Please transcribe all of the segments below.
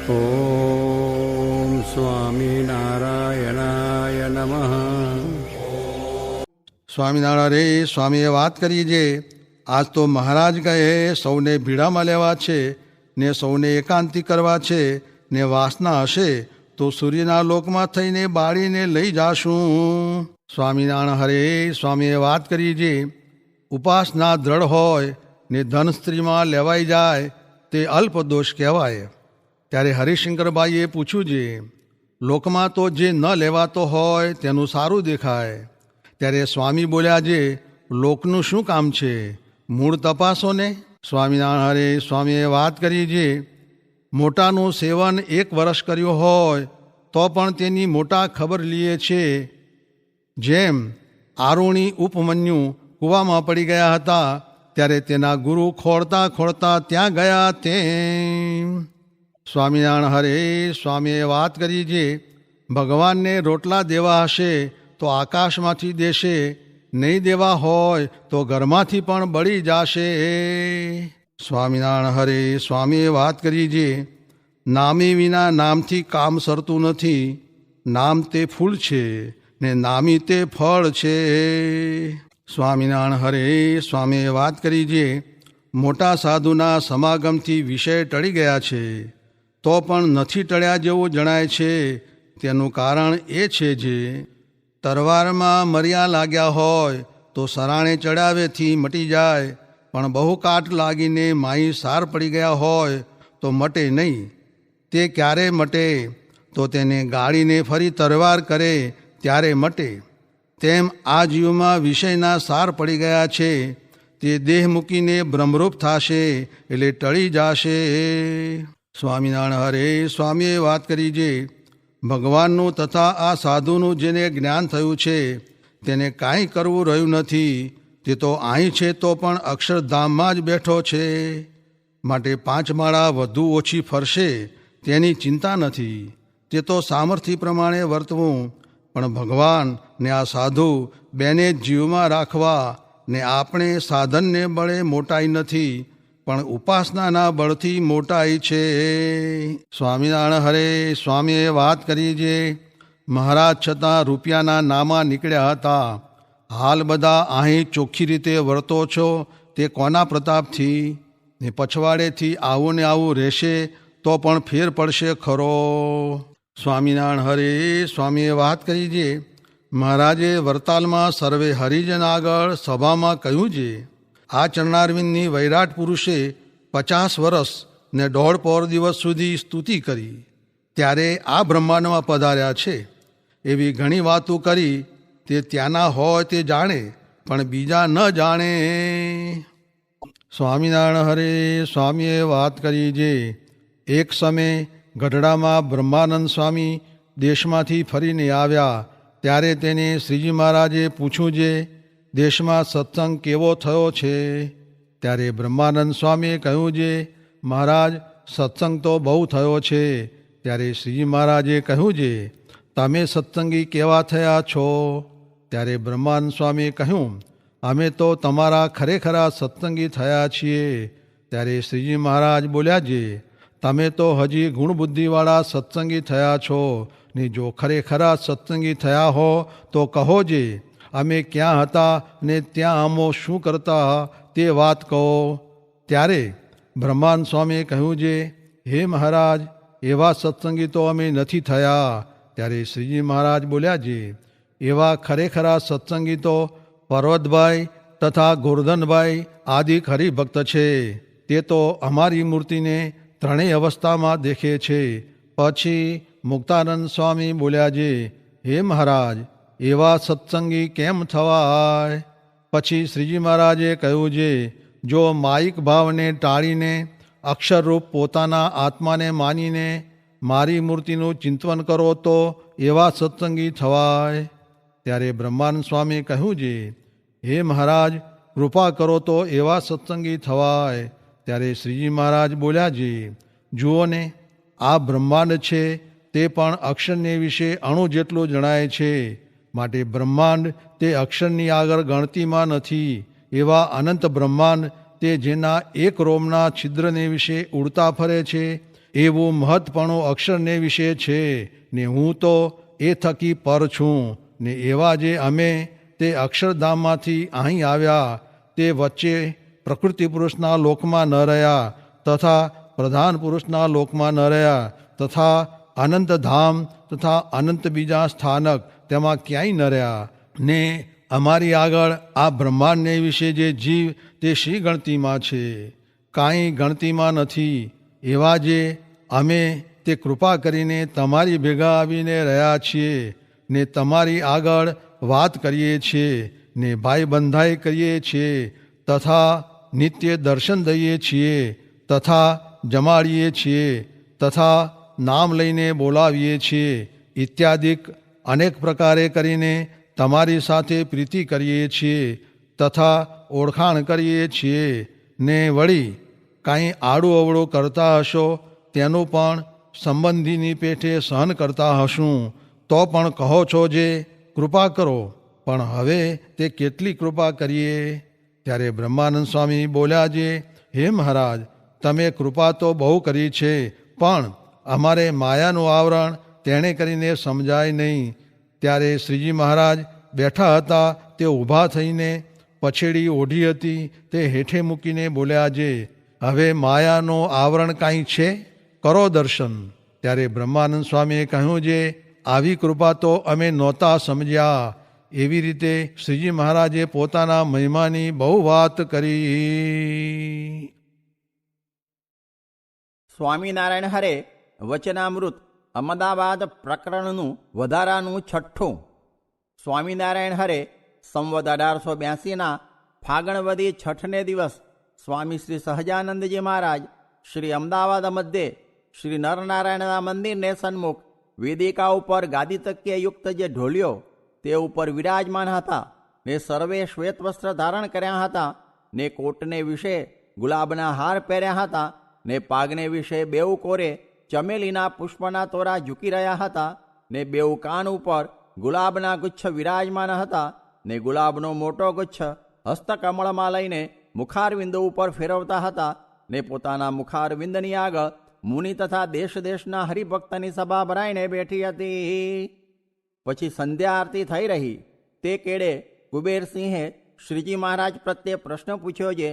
ઓમ સ્વામિનારાયણાય નમઃ. સ્વામિનારાયણ રે સ્વામીએ વાત કરી છે. આજ તો મહારાજ કહે સૌને ભીડામાં લેવા છે ને સૌને એકાંતિ કરવા છે ને વાસના હશે તો સૂર્યના લોકમાં થઈને બાળીને લઈ જાશું. સ્વામિનારાયણ હરે સ્વામીએ વાત કરી છે. ઉપાસના દ્રઢ હોય ને ધન સ્ત્રીમાં લેવાઈ જાય તે અલ્પ દોષ કહેવાય. ત્યારે હરિશંકરભાઈએ પૂછ્યું છે, લોકમાં તો જે ન લેવાતો હોય તેનું સારું દેખાય. ત્યારે સ્વામી બોલ્યા છે, લોકનું શું કામ છે, મૂળ તપાસો ને. સ્વામિનારાયણ હરે સ્વામીએ વાત કરી છે. મોટાનું સેવન 1 વર્ષ કર્યું હોય તો પણ તેની મોટા ખબર લીએ છે. જેમ આરુણી ઉપમન્યુ કૂવામાં પડી ગયા હતા ત્યારે તેના ગુરુ ખોળતા ખોળતા ત્યાં ગયા તેમ. સ્વામિનારાયણ હરે સ્વામીએ વાત કરી છે. ભગવાનને રોટલા દેવા હશે તો આકાશમાંથી દેશે, નહીં દેવા હોય તો ઘરમાંથી પણ બળી જશે. સ્વામિનારાયણ હરે સ્વામીએ વાત કરી છે. નામી વિના નામથી કામ સરતું નથી. નામ તે ફૂલ છે ને નામી તે ફળ છે. સ્વામિનારાયણ હરે સ્વામીએ વાત કરી છે. મોટા સાધુના સમાગમથી વિષય ટળી ગયા છે તો પણ નથી ટળ્યા જેવું જણાય છે. તેનું કારણ એ છે જે તરવારમાં મર્યા લાગ્યા હોય તો સરાણે ચડાવેથી મટી જાય, પણ બહુ કાટ લાગીને માઈ સાર પડી ગયા હોય તો મટે નહીં. તે ક્યારે મટે તો તેને ગાળીને ફરી તરવાર કરે ત્યારે મટે. તેમ આ જીવમાં વિષયના સાર પડી ગયા છે. તે દેહ મૂકીને બ્રહ્મરૂપ થશે એટલે ટળી જશે. સ્વામિનારાયણ હરે સ્વામીએ વાત કરી છે. ભગવાનનું તથા આ સાધુનું જેને જ્ઞાન થયું છે તેને કાંઈ કરવું રહ્યું નથી. તે તો અહીં છે તો પણ અક્ષરધામમાં જ બેઠો છે. માટે 5 માળા વધુ ઓછી ફરશે તેની ચિંતા નથી. તે તો સામર્થ્ય પ્રમાણે વર્તવું. પણ ભગવાન ને આ સાધુ બેને જીવમાં રાખવા ને આપણે સાધનને બળે મોટાઈ નથી પણ ઉપાસનાના બળથી મોટાઈ છે. સ્વામિનારાયણ હરે સ્વામીએ વાત કરી છે. મહારાજ છતાં રૂપિયાના નામા નીકળ્યા હતા. હાલ બધા અહીં ચોખ્ખી રીતે વર્તો છો તે કોના પ્રતાપથી? ને પછવાડેથી આવું ને આવું રહેશે તો પણ ફેર પડશે ખરો. સ્વામિનારાયણ હરે સ્વામીએ વાત કરી છે. મહારાજે વરતાલમાં સર્વે હરિજન આગળ સભામાં કહ્યું છે, આ ચરણારવિંદની વૈરાટ પુરુષે 50 વર્ષ ને 1.5 પહોર દિવસ સુધી સ્તુતિ કરી ત્યારે આ બ્રહ્માંડમાં પધાર્યા છે. એવી ઘણી વાતો કરી. તે ત્યાંના હોય તે જાણે પણ બીજા ન જાણે. સ્વામિનારાયણ હરે સ્વામીએ વાત કરી છે. એક સમયે ગઢડામાં બ્રહ્માનંદ સ્વામી દેશમાંથી ફરીને આવ્યા ત્યારે તેને શ્રીજી મહારાજે પૂછ્યું છે, દેશમાં સત્સંગ કેવો થયો છે? ત્યારે બ્રહ્માનંદ સ્વામીએ કહ્યું છે, મહારાજ સત્સંગ તો બહુ થયો છે. ત્યારે શ્રીજી મહારાજે કહ્યું છે, તમે સત્સંગી કેવા થયા છો? ત્યારે બ્રહ્માનંદ સ્વામીએ કહ્યું, અમે તો તમારા ખરેખરા સત્સંગી થયા છીએ. ત્યારે શ્રીજી મહારાજ બોલ્યા છે, તમે તો હજી ગુણબુદ્ધિવાળા સત્સંગી થયા છો ને જો ખરેખરા સત્સંગી થયા હો તો કહો જે અમે ક્યાં હતા ને ત્યાં અમો શું કરતા તે વાત કહો. ત્યારે બ્રહ્માનંદ સ્વામીએ કહ્યું છે, હે મહારાજ એવા સત્સંગી તો અમે નથી થયા. ત્યારે શ્રીજી મહારાજ બોલ્યા છે, એવા ખરેખરા સત્સંગી તો પર્વતભાઈ તથા ગોરધનભાઈ આદિ હરિભક્ત છે. તે તો અમારી મૂર્તિને 3 અવસ્થામાં દેખે છે. પછી મુક્તાનંદ સ્વામી બોલ્યા છે, હે મહારાજ એવા સત્સંગી કેમ થવાય? પછી શ્રીજી મહારાજે કહ્યું છે, જો માયિક ભાવને ટાળીને અક્ષરરૂપ પોતાના આત્માને માનીને મારી મૂર્તિનું ચિંતન કરો તો એવા સત્સંગી થવાય. ત્યારે બ્રહ્માનંદ સ્વામીએ કહ્યું છે, હે મહારાજ કૃપા કરો તો એવા સત્સંગી થવાય. ત્યારે શ્રીજી મહારાજ બોલ્યા છે, જુઓ ને આ બ્રહ્માંડ છે તે પણ અક્ષરને વિશે અણુ જેટલું જણાય છે. માટે બ્રહ્માંડ તે અક્ષરની આગળ ગણતીમાં નથી. એવા અનંત બ્રહ્માંડ તે જેના એક રોમના છિદ્રને વિશે ઉડતા ફરે છે એવું મહત્પણું અક્ષરને વિશે છે ને હું તો એ થકી પર છું ને એવા જે અમે તે અક્ષરધામમાંથી અહીં આવ્યા તે વચ્ચે પ્રકૃતિ પુરુષના લોકમાં ન રહ્યા તથા પ્રધાન પુરુષના લોકમાં ન રહ્યા તથા અનંત ધામ તથા અનંત બીજા સ્થાનક તેમાં ક્યાંય ન રહ્યા ને અમારી આગળ આ બ્રહ્માંડને વિશે જે જીવ તે શી ગણતીમાં છે, કાંઈ ગણતીમાં નથી. એવા જે અમે તે કૃપા કરીને તમારી ભેગા આવીને રહ્યા છીએ ને તમારી આગળ વાત કરીએ છીએ ને ભાઈ બંધાઈ કરીએ છીએ તથા નિત્ય દર્શન દઈએ છીએ તથા જમાડીએ છીએ તથા નામ લઈને બોલાવીએ છીએ ઇત્યાદિક અનેક પ્રકારે કરીને તમારી સાથે પ્રીતિ કરીએ છીએ તથા ઓળખાણ કરીએ છીએ ને વળી કાંઈ આડું અવળું કરતા હશો તેનું પણ સંબંધીની પેઠે સહન કરતા હશું તો પણ કહો છો જે કૃપા કરો, પણ હવે તે કેટલી કૃપા કરીએ? ત્યારે બ્રહ્માનંદ સ્વામી બોલ્યા જે હે મહારાજ, તમે કૃપા તો બહુ કરી છે પણ અમારે માયાનું આવરણ તેણે કરીને સમજાય નહીં. ત્યારે શ્રીજી મહારાજ બેઠા હતા તે ઊભા થઈને પછેડી ઓઢી હતી તે હેઠે મૂકીને બોલ્યા જે હવે માયાનું આવરણ કાંઈ છે, કરો દર્શન. ત્યારે બ્રહ્માનંદ સ્વામીએ કહ્યું જે આવી કૃપા તો અમે નહોતા સમજ્યા. એવી રીતે શ્રીજી મહારાજે પોતાના મહિમાની બહુ વાત કરી. સ્વામિનારાયણ હરે વચનામૃત અમદાવાદ પ્રકરણનું વધારાનું 6. સ્વામિનારાયણ હરે સંવત 1882ના ફાગણવદી 6ને દિવસ સ્વામી શ્રી સહજાનંદજી મહારાજ શ્રી અમદાવાદ મધ્યે શ્રી નરનારાયણના મંદિરને સન્મુખ વેદિકા ઉપર ગાદી તકીએ યુક્ત જે ઢોલિયો તે ઉપર વિરાજમાન હતા ને સર્વે શ્વેત વસ્ત્ર ધારણ કર્યા હતા ને કોટને વિશે ગુલાબના હાર પહેર્યા હતા ને પાગને વિશે બેઉ કોરે ચમેલીના પુષ્પના તોરા ઝૂકી રહ્યા હતા ને બેઉ કાન ઉપર ગુલાબના ગુચ્છ વિરાજમાન હતા ને ગુલાબનો મોટો ગુચ્છ હસ્તકમળમાં લઈને મુખારવિંદ ઉપર ફેરવતા હતા ને પોતાના મુખારવિંદની આગળ મુનિ તથા દેશ દેશના હરિભક્તની સભા ભરાઈને બેઠી હતી. પછી સંધ્યા આરતી થઈ રહી તે કેડે કુબેરસિંહે શ્રીજી મહારાજ પ્રત્યે પ્રશ્ન પૂછ્યો જે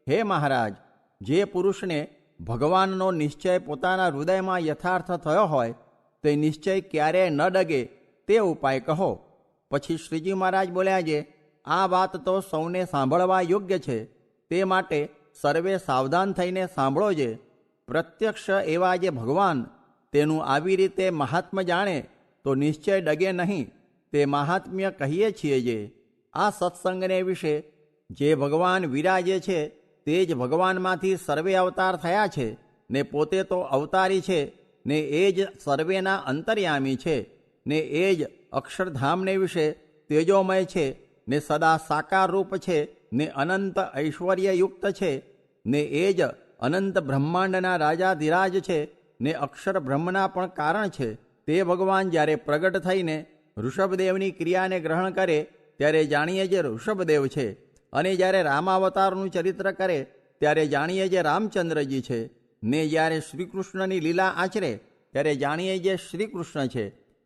હે મહારાજ, જે પુરુષને ભગવાનનો નિશ્ચય પોતાના હૃદયમાં યથાર્થ થયો હોય તે નિશ્ચય ક્યારેય ન ડગે તે ઉપાય કહો. પછી શ્રીજી મહારાજ બોલ્યા જે આ વાત તો સૌને સાંભળવા યોગ્ય છે, તે માટે સર્વે સાવધાન થઈને સાંભળો જે પ્રત્યક્ષ એવા જે ભગવાન તેનું આવી રીતે મહાત્મ્ય જાણે તો નિશ્ચય ડગે નહીં તે મહાત્મ્ય કહીએ છીએ. જે આ સત્સંગને વિશે જે ભગવાન વિરાજે છે તે જ ભગવાનમાંથી સર્વે અવતાર થયા છે ને પોતે તો અવતારી છે ને એ જ સર્વેના અંતર્યામી છે ને એ જ અક્ષરધામને વિશે તેજોમય છે ને સદા સાકાર રૂપ છે ને અનંત ઐશ્વર્યયુક્ત છે ને એ જ અનંત બ્રહ્માંડના રાજાધિરાજ છે ને અક્ષર બ્રહ્મના પણ કારણ છે. તે ભગવાન જ્યારે પ્રગટ થઈને ઋષભદેવની ક્રિયાને ગ્રહણ કરે ત્યારે જાણીએ જે ઋષભદેવ છે અને જ્યારે રામાવતારનું ચરિત્ર કરે ત્યારે જાણીએ જે રામચંદ્રજી છે ને જ્યારે શ્રીકૃષ્ણની લીલા આચરે ત્યારે જાણીએ જે શ્રીકૃષ્ણ છે.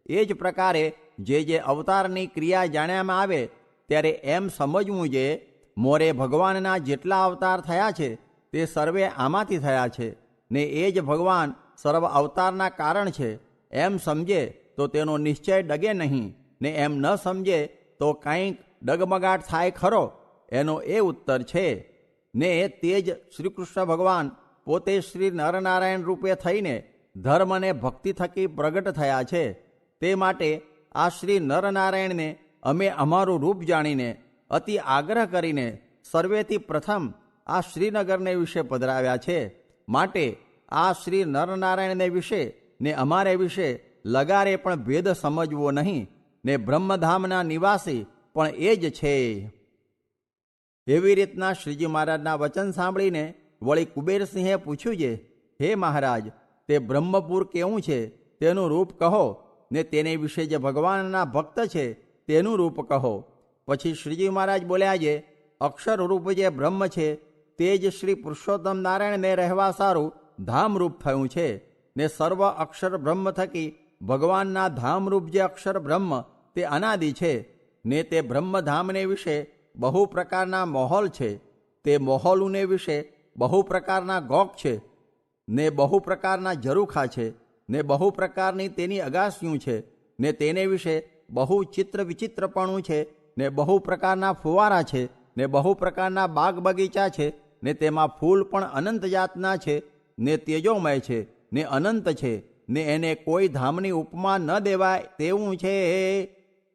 એ જ પ્રકારે જે અવતારની ક્રિયા જાણ્યામાં આવે ત્યારે એમ સમજવું જે મોરે ભગવાનના જેટલા અવતાર થયા છે તે સર્વે આમાંથી થયા છે ને એ જ ભગવાન સર્વ અવતારના કારણ છે. એમ સમજે તો તેનો નિશ્ચય ડગે નહીં ને એમ ન સમજે તો કંઈક ડગમગાટ થાય ખરો, એનો એ ઉત્તર છે. ને તે જ શ્રીકૃષ્ણ ભગવાન પોતે શ્રી નરનારાયણ રૂપે થઈને ધર્મ અને ભક્તિ થકી પ્રગટ થયા છે. તે માટે આ શ્રી નરનારાયણને અમે અમારું રૂપ જાણીને અતિ આગ્રહ કરીને સર્વેથી પ્રથમ આ શ્રીનગરને વિશે પધરાવ્યા છે. માટે આ શ્રી નરનારાયણને વિશે ને અમારે વિશે લગારે પણ ભેદ સમજવો નહીં ને બ્રહ્મધામના નિવાસી પણ એ જ છે. એવી રીતના શ્રીજી મહારાજના વચન સાંભળીને વળી કુબેરસિંહે પૂછ્યું છે હે મહારાજ, તે બ્રહ્મપુર કેવું છે તેનું રૂપ કહો ને તેને વિશે જે ભગવાનના ભક્ત છે તેનું રૂપ કહો. પછી શ્રીજી મહારાજ બોલ્યા છે અક્ષર રૂપ જે બ્રહ્મ છે તે જ શ્રી પુરુષોત્તમ નારાયણને રહેવા સારું ધામરૂપ થયું છે ને સર્વ અક્ષર બ્રહ્મ થકી ભગવાનના ધામરૂપ જે અક્ષર બ્રહ્મ તે અનાદિ છે, ને તે બ્રહ્મધામને વિશે બહુ પ્રકારના મોહોલ છે, તે મોહોલુને વિશે બહુ પ્રકારના ગોક છે, ને બહુ પ્રકારના ઝરૂખા છે, ને બહુ પ્રકારની તેની અગાસિયું છે, ને તેને વિશે બહુ ચિત્ર વિચિત્રપણું છે, ને બહુ પ્રકારના ફુવારા છે, ને બહુ પ્રકારના બાગ બગીચા છે, ને તેમાં ફૂલ પણ અનંત જાતના છે, ને તેજોમય છે, ને અનંત છે, ને એને કોઈ ધામની ઉપમા ન દેવાય તેવું છે.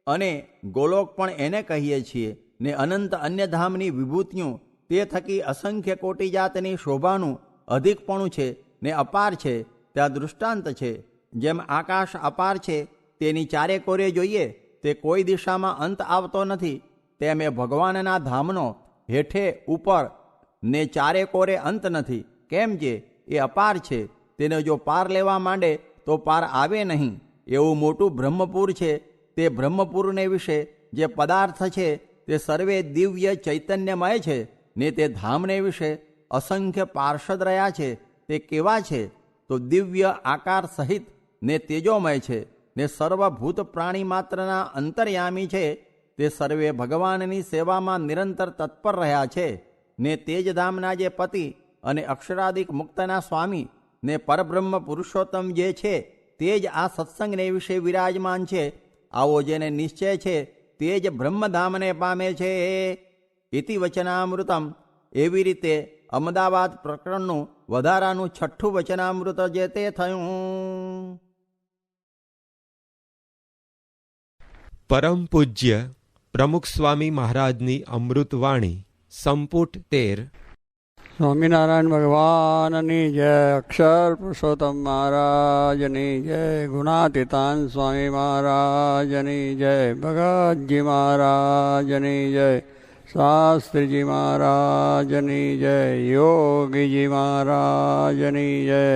અને ગોલોક પણ એને કહીએ છીએ, ને અનંત અન્ય ધામની વિભૂતિઓ તે થકી અસંખ્ય કોટી જાતની શોભાનું અધિકપણું છે, ને અપાર છે. ત્યાં દૃષ્ટાંત છે, જેમ આકાશ અપાર છે તેની ચારે કોરે જોઈએ તે કોઈ દિશામાં અંત આવતો નથી, તેમ એ ભગવાનના ધામનો હેઠે ઉપર ને ચારે કોરે અંત નથી. કેમ કે એ અપાર છે, તેને જો પાર લેવા માંડે તો પાર આવે નહીં. એવું મોટું બ્રહ્મપુર છે, તે બ્રહ્મપુરને વિશે જે પદાર્થ છે તે સર્વે દિવ્ય ચૈતન્યમય છે, ને તે ધામને વિશે અસંખ્ય પાર્ષદ રહ્યા છે. તે કેવા છે? તો દિવ્ય આકાર સહિત ને તેજોમય છે, ને સર્વભૂત પ્રાણી માત્રના અંતર્યામી છે. તે સર્વે ભગવાનની સેવામાં નિરંતર તત્પર રહ્યા છે, ને તે જ ધામના જે પતિ અને અક્ષરાદિક મુક્તના સ્વામી ને પરબ્રહ્મ પુરુષોત્તમ જે છે તે જ આ સત્સંગને વિશે વિરાજમાન છે. આવો જેને નિશ્ચય છે તે જ બ્રહ્મધામને પામે છે. ઇતિ વચનામૃતમ. એવી રીતે અમદાવાદ પ્રકરણનું વધારાનું 6ઠ્ઠું વચનામૃત જે તે થયું. પરમ પૂજ્ય પ્રમુખ સ્વામી મહારાજની અમૃતવાણી સંપુટ 13. સ્વામિનારાયણ ભગવાનની જય, અક્ષર પુરુષોત્તમ મહારાજની જય, ગુણાતીતાન સ્વામી મહારાજની જય, ભગતજી મહારાજની જય, શાસ્ત્રીજી મહારાજની જય, યોગીજી મહારાજની જય.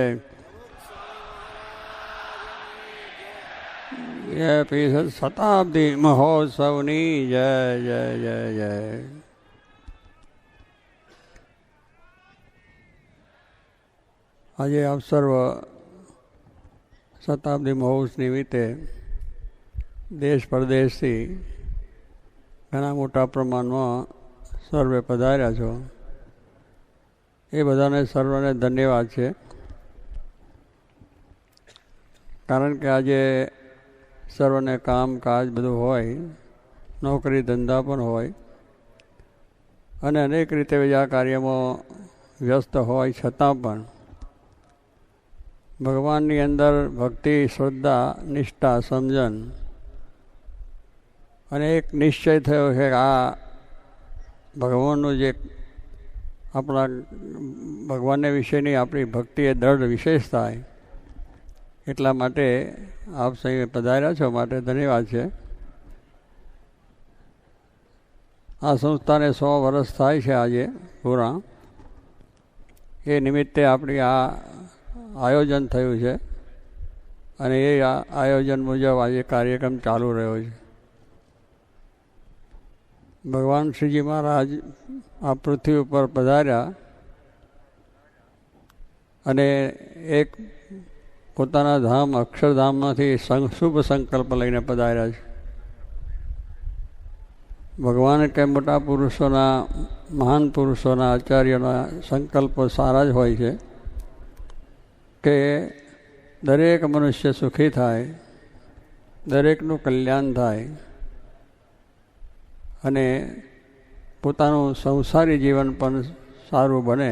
શતાબ્દી મહોત્સવની જય જય જય જય. આજે આપ સર્વ શતાબ્દી મહોત્સવ નિમિત્તે દેશ પરદેશથી ઘણા મોટા પ્રમાણમાં સર્વે પધાર્યા છો. એ બધાને સર્વને ધન્યવાદ છે. કારણ કે આજે સર્વને કામકાજ બધું હોય, નોકરી ધંધા પણ હોય અને અનેક રીતે બીજા કાર્યમાં વ્યસ્ત હોય, છતાં પણ ભગવાનની અંદર ભક્તિ, શ્રદ્ધા, નિષ્ઠા, સમજણ અને એક નિશ્ચય થયો છે કે આ ભગવાનનું જે આપણા ભગવાનને વિશેની આપણી ભક્તિ એ દૃઢ વિશેષ થાય. એટલા માટે આપ સહી પધાર્યા છો, માટે ધન્યવાદ છે. આ સંસ્થાને 100 વર્ષ થાય છે આજે પૂરા. એ નિમિત્તે આપણી આ આયોજન થયું છે અને એ આયોજન મુજબ આજે કાર્યક્રમ ચાલુ રહ્યો છે. ભગવાન શ્રીજી મહારાજ આ પૃથ્વી ઉપર પધાર્યા અને એક પોતાના ધામ અક્ષરધામમાંથી શુભ સંકલ્પ લઈને પધાર્યા છે. ભગવાન કે મોટા પુરુષોના, મહાન પુરુષોના, આચાર્યોના સંકલ્પો સારા જ હોય છે કે દરેક મનુષ્ય સુખી થાય, દરેકનું કલ્યાણ થાય અને પોતાનું સંસારી જીવન પણ સારું બને,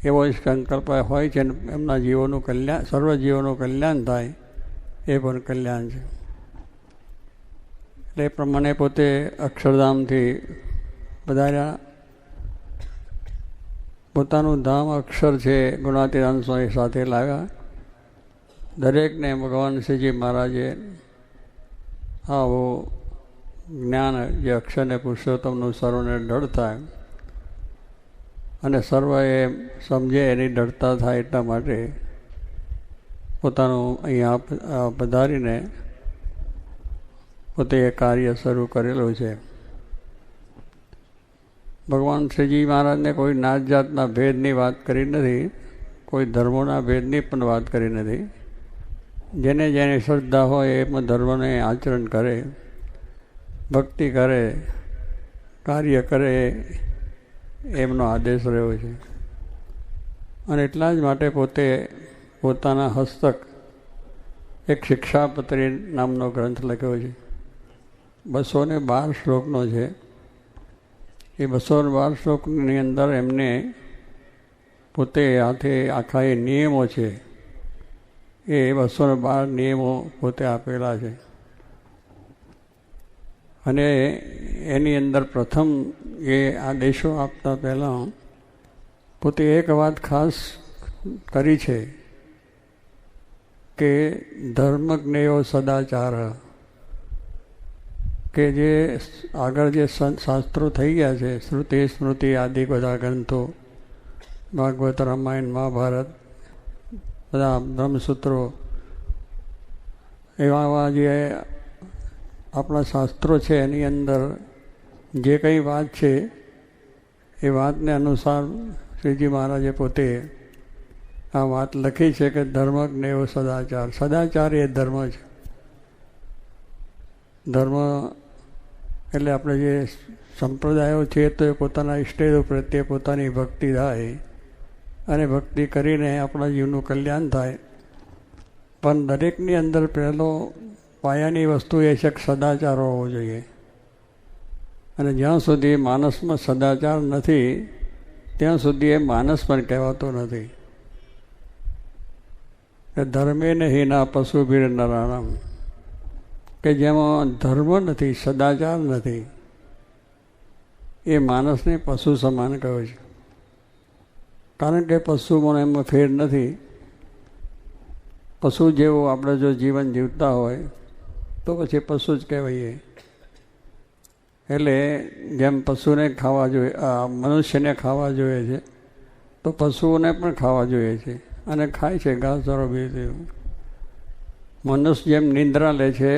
એવો સંકલ્પ હોય છે. એમના જીવોનું કલ્યાણ, સર્વ જીવોનું કલ્યાણ થાય એ પણ કલ્યાણ છે. એટલે એ પ્રમાણે પોતે અક્ષરધામથી પધાર્યા. પોતાનું ધામ અક્ષર છે, ગુણાતીતાન સ્વામી સાથે લાવ્યા. દરેકને ભગવાન શ્રીજી મહારાજે આવું જ્ઞાન જે અક્ષરને પુરુષોત્તમનું સર્વને દૃઢ થાય અને સર્વ એ સમજે, એની દૃઢતા થાય એટલા માટે પોતાનું અહીંયા પધારીને પોતે એ કાર્ય શરૂ કરેલું છે. ભગવાન શ્રીજી મહારાજને કોઈ નાત જાતના ભેદની વાત કરી નથી. કોઈ ધર્મોના ભેદની પણ વાત કરી નથી. જેને જેને શ્રદ્ધા હોય એમાં ધર્મને આચરણ કરે, ભક્તિ કરે, કાર્ય કરે, એમનો આદેશ રહ્યો છે. અને એટલા જ માટે પોતે પોતાના હસ્તક એક શિક્ષાપત્રી નામનો ગ્રંથ લખ્યો છે. 212 શ્લોકનો છે. એ 212 શ્લોકની અંદર એમને પોતે હાથે આખા એ નિયમો છે, એ 212 નિયમો પોતે આપેલા છે. અને એની અંદર પ્રથમ એ આદેશો આપતા પહેલાં પોતે એક વાત ખાસ કરી છે કે ધર્મજ્ઞેયો સદાચાર, કે જે આગળ જે શાસ્ત્રો થઈ ગયા છે, શ્રુતિ સ્મૃતિ આદિ બધા ગ્રંથો, ભાગવત, રામાયણ, મહાભારત, બધા બ્રહ્મસૂત્રો, એવા જે આપણા શાસ્ત્રો છે એની અંદર જે કંઈ વાત છે એ વાતને અનુસાર શ્રીજી મહારાજે પોતે આ વાત લખી છે કે ધર્મજ્ઞેયો સદાચાર. સદાચાર એ ધર્મ છે. ધર્મ એટલે આપણે જે સંપ્રદાયો છે તો એ પોતાના ઈષ્ટદેવ પ્રત્યે પોતાની ભક્તિ થાય અને ભક્તિ કરીને આપણા જીવનું કલ્યાણ થાય. પણ દરેકની અંદર પહેલો પાયાની વસ્તુ એ છે કે સદાચાર હોવો જોઈએ. અને જ્યાં સુધી માણસમાં સદાચાર નથી ત્યાં સુધી એ માણસ પણ કહેવાતો નથી. કે ધર્મે નહીં ના પશુ ભીર નરાણામ, કે જેમાં ધર્મ નથી, સદાચાર નથી, એ માણસને પશુ સમાન કહ્યો છે. કારણ કે પશુમાં એમાં ફેર નથી. પશુ જેવું આપણે જો જીવન જીવતા હોય તો પછી પશુ જ કહેવાઈએ. એટલે જેમ પશુને ખાવા જોઈએ, મનુષ્યને ખાવા જોઈએ છે તો પશુઓને પણ ખાવા જોઈએ છે અને ખાય છે ઘાસચારો બીજું. મનુષ્ય જેમ નિંદ્રા લે છે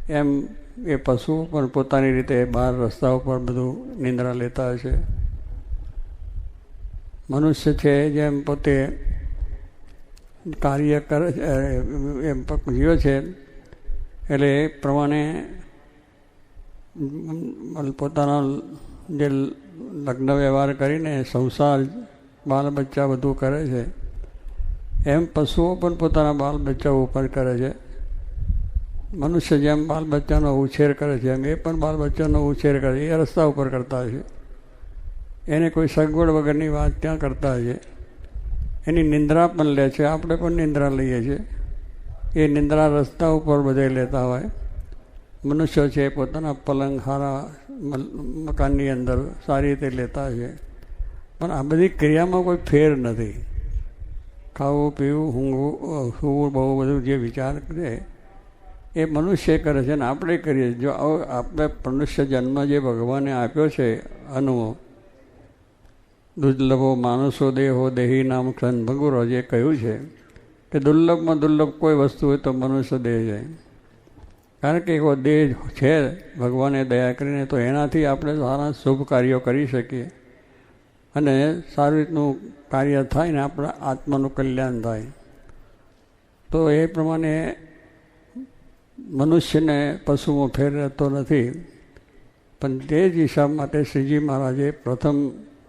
એમ એ પશુ પણ પોતાની રીતે બહાર રસ્તા ઉપર બધું નિંદ્રા લેતા હશે. મનુષ્ય છે જેમ પોતે કાર્ય કરે છે એમ જીવે છે, એટલે એ પ્રમાણે પોતાના જે લગ્ન વ્યવહાર કરીને સંસાર, બાલ બચ્ચા બધું કરે છે, એમ પશુઓ પણ પોતાના બાલ બચ્ચા ઉપર કરે છે. મનુષ્ય જેમ બાલ બચ્ચાનો ઉછેર કરે છે એમ એ પણ બાલ બચ્ચાનો ઉછેર કરે છે. એ રસ્તા ઉપર કરતા છે. એને કોઈ સગવડ વગરની વાત ત્યાં કરતા છે. એની નિંદ્રા પણ લે છે. આપણે પણ નિંદ્રા લઈએ છીએ. એ નિંદ્રા રસ્તા ઉપર બધે લેતા હોય. મનુષ્ય છે પોતાના પલંગ હારા મકાનની અંદર સારી રીતે લેતા છે. પણ આ બધી ક્રિયામાં કોઈ ફેર નથી. ખાવું, પીવું, ઊંઘવું, સૂવું, બહુ બધું જે વિચાર કરે એ મનુષ્ય કરે છે ને આપણે કરીએ. જો આપણે મનુષ્ય જન્મ જે ભગવાને આપ્યો છે અનુભવ, દુર્લભો માણસો દેહો દેહી નામ ક્ષણ ભગુરો જે કહ્યું છે કે દુર્લભમાં દુર્લભ કોઈ વસ્તુ હોય તો મનુષ્ય દેહ છે. કારણ કે એવો દેહ છે ભગવાને દયા કરીને, તો એનાથી આપણે સારા શુભ કાર્યો કરી શકીએ અને સારી રીતનું કાર્ય થાય ને આપણા આત્માનું કલ્યાણ થાય. તો એ પ્રમાણે મનુષ્યને પશુમાં ફેર રહેતો નથી. પણ તે જ હિસાબ માટે શ્રીજી મહારાજે પ્રથમ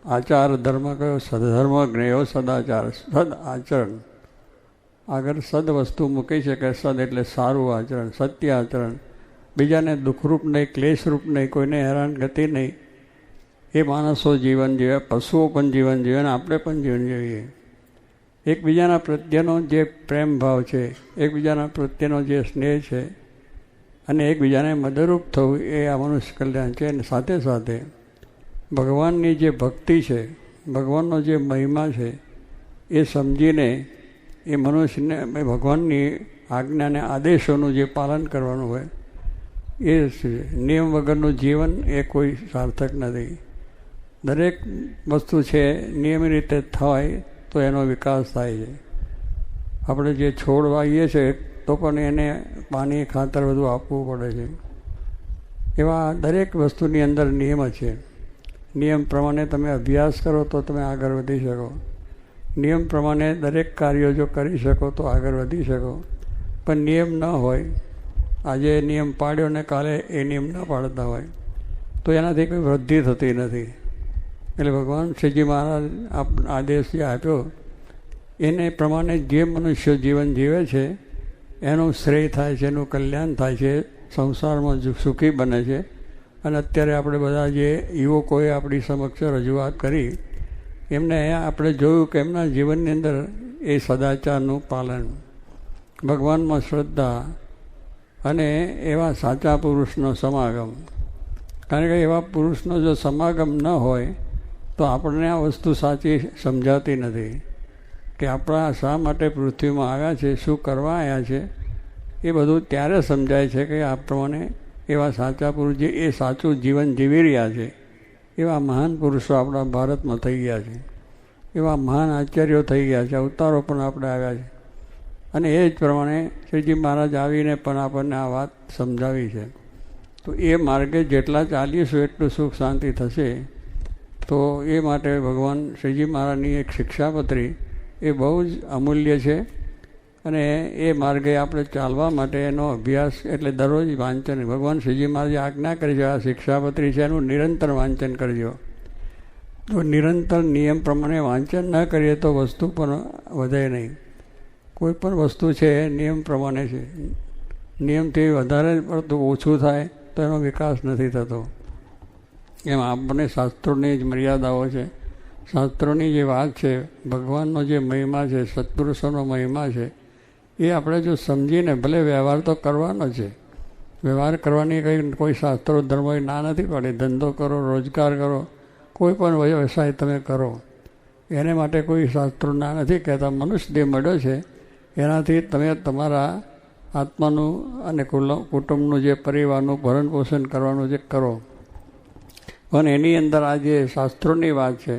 આચાર ધર્મ કયો? સદધર્મ જ્ઞેયો સદાચાર, સદ આચરણ. આગળ સદ વસ્તુ મૂકી છે કે સદ એટલે સારું આચરણ, સત્ય આચરણ, બીજાને દુઃખરૂપ નહીં, ક્લેશરૂપ નહીં, કોઈને હેરાન ગતિ નહીં. એ માણસો જીવન જીવે, પશુઓ પણ જીવન જીવે અને આપણે પણ જીવન જીવીએ. એકબીજાના પ્રત્યેનો જે પ્રેમ ભાવ છે, એકબીજાના પ્રત્યેનો જે સ્નેહ છે અને એકબીજાને મદદરૂપ થવું એ આ મનુષ્ય કલ્યાણ છે. અને સાથે સાથે ભગવાનની જે ભક્તિ છે, ભગવાનનો જે મહિમા છે એ સમજીને એ મનુષ્યને ભગવાનની આજ્ઞાને આદેશોનું જે પાલન કરવાનું હોય એ નિયમ વગરનું જીવન એ કોઈ સાર્થક નથી. દરેક વસ્તુ છે નિયમિત રીતે થાય તો એનો વિકાસ થાય છે. આપણે જે છોડ વાવીએ છીએ તો પણ એને પાણી, ખાતર બધું આપવું પડે છે. એવા દરેક વસ્તુની અંદર નિયમ છે. નિયમ પ્રમાણે તમે અભ્યાસ કરો તો તમે આગળ વધી શકો. નિયમ પ્રમાણે દરેક કાર્યો જો કરી શકો તો આગળ વધી શકો, પણ નિયમ ન હોય, આજે નિયમ પાડ્યો ને કાલે એ નિયમ ન પાડતા હોય તો એનાથી કોઈ વૃદ્ધિ થતી નથી. એટલે ભગવાન શ્રીજી મહારાજ આદેશ જે આપ્યો એને પ્રમાણે જે મનુષ્ય જીવન જીવે છે એનું શ્રેય થાય છે, એનું કલ્યાણ થાય છે, સંસારમાં સુખી બને છે. અને અત્યારે આપણે બધા જે યુવકોએ આપણી સમક્ષ રજૂઆત કરી એમને આપણે જોયું કે એમના જીવનની અંદર એ સદાચારનું પાલન, ભગવાનમાં શ્રદ્ધા અને એવા સાચા પુરુષનો સમાગમ. કારણ કે એવા પુરુષનો જો સમાગમ ન હોય તો આપણને આ વસ્તુ સાચી સમજાતી નથી કે આપણા શા માટે પૃથ્વીમાં આવ્યા છે, શું કરવા આવ્યા છે. એ બધું ત્યારે સમજાય છે કે આ પ્રમાણે એવા સાચા પુરુષ જે એ સાચું જીવન જીવી રહ્યા છે એવા મહાન પુરુષો આપણા ભારતમાં થઈ ગયા છે, એવા મહાન આચાર્યો થઈ ગયા છે, અવતારો પણ આપણે આવ્યા છે. અને એ જ પ્રમાણે શ્રીજી મહારાજ આવીને પણ આપણને આ વાત સમજાવી છે. તો એ માર્ગે જેટલા ચાલીશું એટલું સુખ શાંતિ થશે. તો એ માટે ભગવાન શ્રીજી મહારાજની એક શિક્ષાપત્રી એ બહુ જ અમૂલ્ય છે. અને એ માર્ગે આપણે ચાલવા માટે એનો અભ્યાસ એટલે દરરોજ વાંચન, ભગવાન શ્રીજી મહારાજે આજ્ઞા કરી છે આ શિક્ષાપત્રી છે એનું નિરંતર વાંચન કરજો. તો નિરંતર નિયમ પ્રમાણે વાંચન ન કરીએ તો વસ્તુ પણ વધે નહીં. કોઈ પણ વસ્તુ છે એ નિયમ પ્રમાણે છે, નિયમથી વધારે પડતું ઓછું થાય તો એનો વિકાસ નથી થતો. એમ આપણને શાસ્ત્રોની જ મર્યાદાઓ છે, શાસ્ત્રોની જે વાત છે, ભગવાનનો જે મહિમા છે, સત્પુરુષોનો મહિમા છે, એ આપણે જો સમજીને ભલે વ્યવહાર તો કરવાનો છે, વ્યવહાર કરવાની કોઈ શાસ્ત્રો ધર્મોએ ના નથી પાડી. ધંધો કરો, રોજગાર કરો, કોઈ પણ વ્યવસાય તમે કરો એને માટે કોઈ શાસ્ત્રો ના નથી કહેતા. મનુષ્ય દેહ મળ્યો છે એનાથી તમે તમારા આત્માનું અને કુટુંબનું જે પરિવારનું ભરણ પોષણ કરવાનું જે કરો. પણ એની અંદર આ જે શાસ્ત્રોની વાત છે,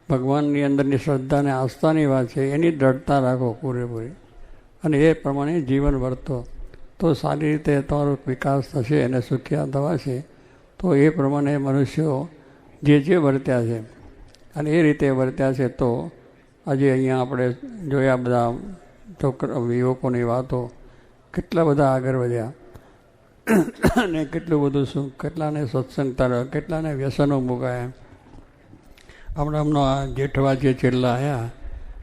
ભગવાનની અંદરની શ્રદ્ધા અને આસ્થાની વાત છે, એની દ્રઢતા રાખો પૂરેપૂરી અને એ પ્રમાણે જીવન વર્તો તો સારી રીતે તમારો વિકાસ થશે અને સુખિયા થવાશે. તો એ પ્રમાણે મનુષ્યો જે વર્ત્યા છે અને એ રીતે વર્ત્યા છે તો આજે અહીંયા આપણે જોયા બધા યુવકોની વાતો, કેટલા બધા આગળ વધ્યા અને કેટલું બધું સુખ, કેટલાને સત્સંગ તરફ, કેટલાને વ્યસનો મુકાયા. હમણાં આ જેઠવા જે છેલ્લા આવ્યા,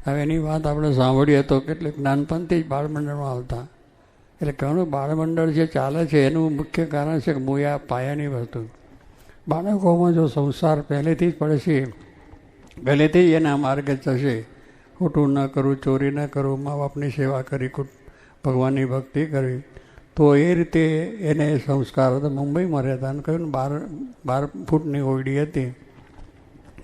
હવે એની વાત આપણે સાંભળીએ તો કેટલીક નાનપણથી જ બાળમંડળમાં આવતા. એટલે ઘણું બાળમંડળ જે ચાલે છે એનું મુખ્ય કારણ છે કે મૂળા પાયાની વસ્તુ. બાળકોમાં જો સંસાર પહેલેથી જ પડશે, પહેલેથી જ એના માર્ગે જશે, ખોટું ન કરવું, ચોરી ન કરવું, મા બાપની સેવા કરી, ભગવાનની ભક્તિ કરવી, તો એ રીતે એને સંસ્કાર હતા. મુંબઈમાં રહેતા અને કહ્યું 12 ફૂટની ઓરડી હતી,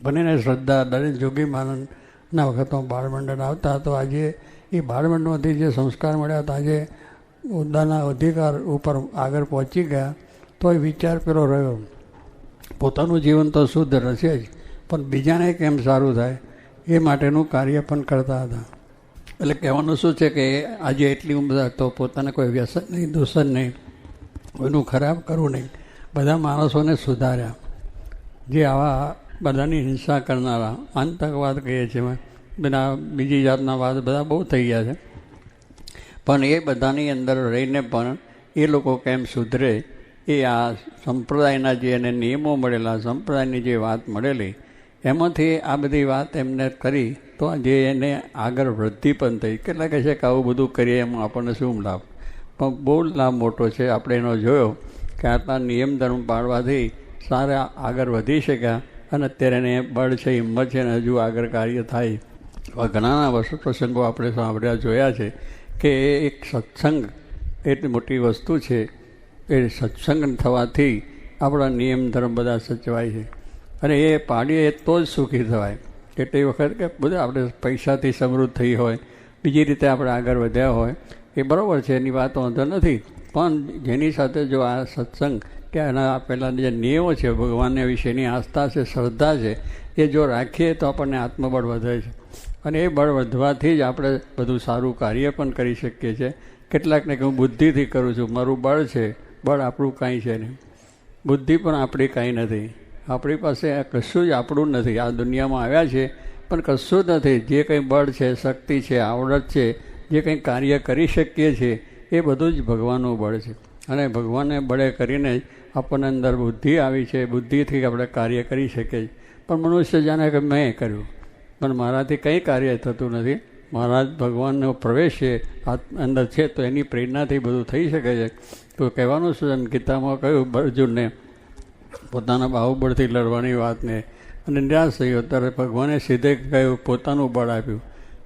પણ એને શ્રદ્ધા દરેક જોગી માનના વખતમાં બાળમંડળ આવતા. તો આજે એ બાળમંડળમાંથી જે સંસ્કાર મળ્યા હતા, આજે હોદ્દાના અધિકાર ઉપર આગળ પહોંચી ગયા. તો એ વિચાર પેલો રહ્યો, પોતાનું જીવન તો શુદ્ધ રહેશે જ, પણ બીજાને કેમ સારું થાય એ માટેનું કાર્ય પણ કરતા હતા. એટલે કહેવાનું શું છે કે આજે એટલી ઉંમર તો પોતાને કોઈ વ્યસન નહીં, દૂષણ નહીં, કોઈનું ખરાબ કરવું નહીં, બધા માણસોને સુધાર્યા. જે આવા બધાની હિંસા કરનારા, આતંકવાદ કહીએ છીએ, બધા બીજી જાતના વાદ બધા બહુ થઈ ગયા છે, પણ એ બધાની અંદર રહીને પણ એ લોકો કેમ સુધરે એ આ સંપ્રદાયના જે એને નિયમો મળેલા, સંપ્રદાયની જે વાત મળેલી એમાંથી આ બધી વાત એમને કરી તો જે એને આગળ વૃદ્ધિ પણ થઈ. કેટલા કહે છે કે આવું બધું કરીએ એમાં આપણને શું લાભ, પણ બહુ લાભ મોટો છે. આપણે એનો જોયો કે આટલા નિયમ ધર્મ પાળવાથી સારા આગળ વધી શક્યા અને અત્યારે એને બળ છે, હિંમત છે અને હજુ આગળ કાર્ય થાય. ઘણાના પ્રસંગો આપણે સાંભળ્યા જોયા છે કે એક સત્સંગ એટલી મોટી વસ્તુ છે. એ સત્સંગ થવાથી આપણા નિયમ ધર્મ બધા સચવાય છે અને એ પાડીએ તો જ સુખી થવાય. કેટલી વખત કે બધા આપણે પૈસાથી સમૃદ્ધ થઈ હોય, બીજી રીતે આપણે આગળ વધ્યા હોય, એ બરાબર છે, એની વાત વાંધો નથી, પણ જેની સાથે જો આ સત્સંગ કે એના આપેલા જે નિયમો છે, ભગવાનને વિશેની આસ્થા છે, શ્રદ્ધા છે, એ જો રાખીએ તો આપણને આત્મબળ વધે છે અને એ બળ વધવાથી જ આપણે બધું સારું કાર્ય પણ કરી શકીએ છીએ. કેટલાકને કે હું બુદ્ધિથી કરું છું, મારું બળ છે, બળ આપણું કાંઈ છે નહીં, બુદ્ધિ પણ આપણી કાંઈ નથી, આપણી પાસે કશું જ આપણું નથી. આ દુનિયામાં આવ્યા છે પણ કશું જ નથી. જે કંઈ બળ છે, શક્તિ છે, આવડત છે, જે કંઈ કાર્ય કરી શકીએ છીએ એ બધું જ ભગવાનનું બળ છે. અને ભગવાનને બળે કરીને જ આપણને અંદર બુદ્ધિ આવી છે, બુદ્ધિથી આપણે કાર્ય કરી શકીએ છીએ. પણ મનુષ્ય જાણે કે મેં કર્યું, પણ મારાથી કંઈ કાર્ય થતું નથી. મહારાજ ભગવાનનો પ્રવેશ છે અંદર છે, તો એની પ્રેરણાથી બધું થઈ શકે છે. તો કહેવાનું શું એમ ગીતામાં કહ્યું અર્જુનને પોતાના બાહુબળથી લડવાની વાતને, અને નિરાશ થયો ત્યારે ભગવાને સીધે કહ્યું પોતાનું બળ આપ્યું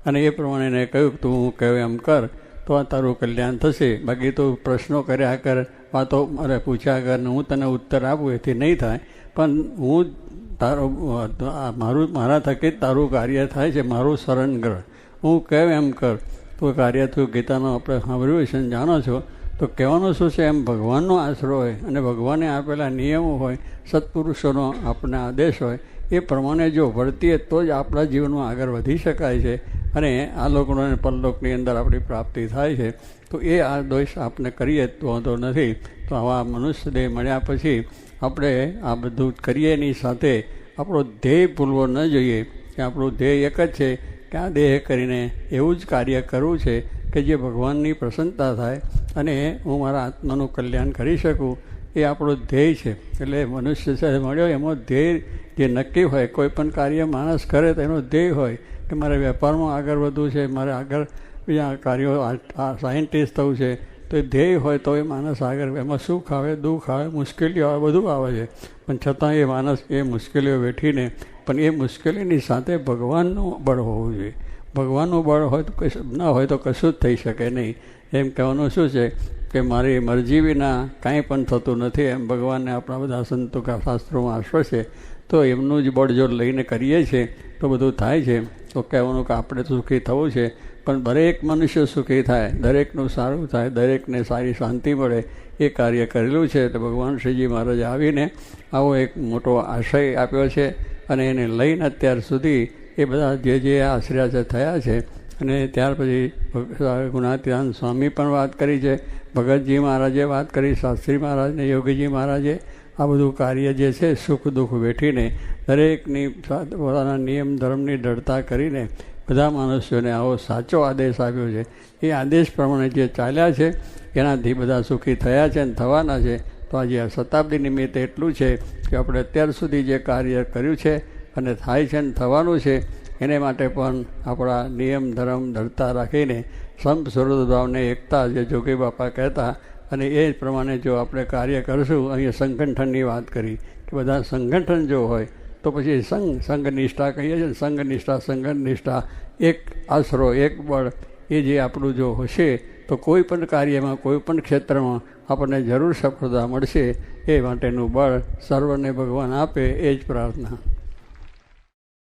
અને એ પ્રમાણે એને કહ્યું તું હું કહ્યું એમ કર તો આ તારું કલ્યાણ થશે. બાકી તો પ્રશ્નો કર્યા કર, વાતો મારે પૂછ્યા કર ને હું તને ઉત્તર આપું એથી નહીં થાય. પણ હું મારા થકી જ તારું કાર્ય થાય છે, મારું શરણ ગ્રહ, હું કહ્યું એમ કર તો કાર્ય થયું. ગીતાનો આપણે સાંભળ્યું છે, જાણો છો. તો કહેવાનું શું છે, એમ ભગવાનનો આશરો હોય અને ભગવાને આપેલા નિયમો હોય, સત્પુરુષોનો આપણને આદેશ હોય, એ પ્રમાણે જો વર્તીએ તો જ આપણા જીવનમાં આગળ વધી શકાય છે અને આ લોકોને પરલોકની અંદર આપણી પ્રાપ્તિ થાય છે. તો એ આ દોષ આપણે કરીએ તો વાંધો નથી. તો આવા મનુષ્ય દેહ મળ્યા પછી આપણે આ બધું કરીએ એની સાથે આપણો ધ્યેય ભૂલવો ન જોઈએ કે આપણું ધ્યેય એક જ છે કે આ દેહ કરીને એવું જ કાર્ય કરવું છે કે જે ભગવાનની પ્રસન્નતા થાય અને હું મારા આત્માનું કલ્યાણ કરી શકું. એ આપણો ધ્યેય છે. એટલે મનુષ્ય સાથે મળ્યો એમાં ધ્યેય જે નક્કી હોય, કોઈ પણ કાર્ય માણસ કરે તો એનો ધ્યેય હોય કે મારે વેપારમાં આગળ વધવું છે, મારે આગળ બીજા કાર્યો સાયન્ટિસ્ટ થવું છે. તો એ ધ્યેય હોય તો એ માણસ આગળ, એમાં સુખ આવે, દુઃખ આવે, મુશ્કેલીઓ આવે, બધું આવે છે. પણ છતાં એ માણસ એ મુશ્કેલીઓ વેઠીને, પણ એ મુશ્કેલીની સાથે ભગવાનનું બળ હોવું જોઈએ. ભગવાનનું બળ હોય તો ના હોય તો કશું જ થઈ શકે નહીં. એમ કહેવાનું શું છે કે મારી મરજી વિના કાંઈ પણ થતું નથી, એમ ભગવાનને આપણા બધા સંતો શાસ્ત્રોમાં આશ્વસ છે. તો એમનું જ બળ જો લઈને કરીએ છીએ તો બધું થાય છે. તો કહેવાનું કે આપણે સુખી થવું છે, પણ દરેક મનુષ્ય સુખી થાય, દરેકનું સારું થાય, દરેકને સારી શાંતિ મળે એ કાર્ય કરેલું છે. તો ભગવાન શ્રીજી મહારાજે આવીને આવો એક મોટો આશય આપ્યો છે અને એને લઈને અત્યાર સુધી એ બધા જે આશ્રય થયા છે. અને ત્યાર પછી ગુણાતીતાનંદ સ્વામી પણ વાત કરી છે, ભગતજી મહારાજે વાત કરી, શાસ્ત્રી મહારાજને, યોગીજી મહારાજે આ બધું કાર્ય જે છે સુખ દુઃખ વેઠીને દરેકની પોતાના નિયમ ધર્મની દૃઢતા કરીને બધા મનુષ્યોને આવો સાચો આદેશ આપ્યો છે. એ આદેશ પ્રમાણે જે ચાલ્યા છે એનાથી બધા સુખી થયા છે અને થવાના છે. તો આજે આ શતાબ્દી નિમિત્તે એટલું છે કે આપણે અત્યાર સુધી જે કાર્ય કર્યું છે અને થાય છે અને થવાનું છે એને માટે પણ આપણા નિયમ ધર્મ દૃઢતા રાખીને સંપ સરોદ ભાવને એકતા જે જોગી બાપા કહેતા અને એ પ્રમાણે જો આપણે કાર્ય કરશું. અહીંયા સંગઠનની વાત કરી કે બધા સંગઠન જો હોય તો પછી સંઘનિષ્ઠા કહીએ છીએ, સંઘનિષ્ઠા સંગઠનિષ્ઠા, એક આશરો, એક બળ, એ જે આપણું જો હશે તો કોઈ પણ કાર્યમાં, કોઈ પણ ક્ષેત્રમાં આપણને જરૂર સફળતા મળશે. એ માટેનું બળ સર્વને ભગવાન આપે એ જ પ્રાર્થના.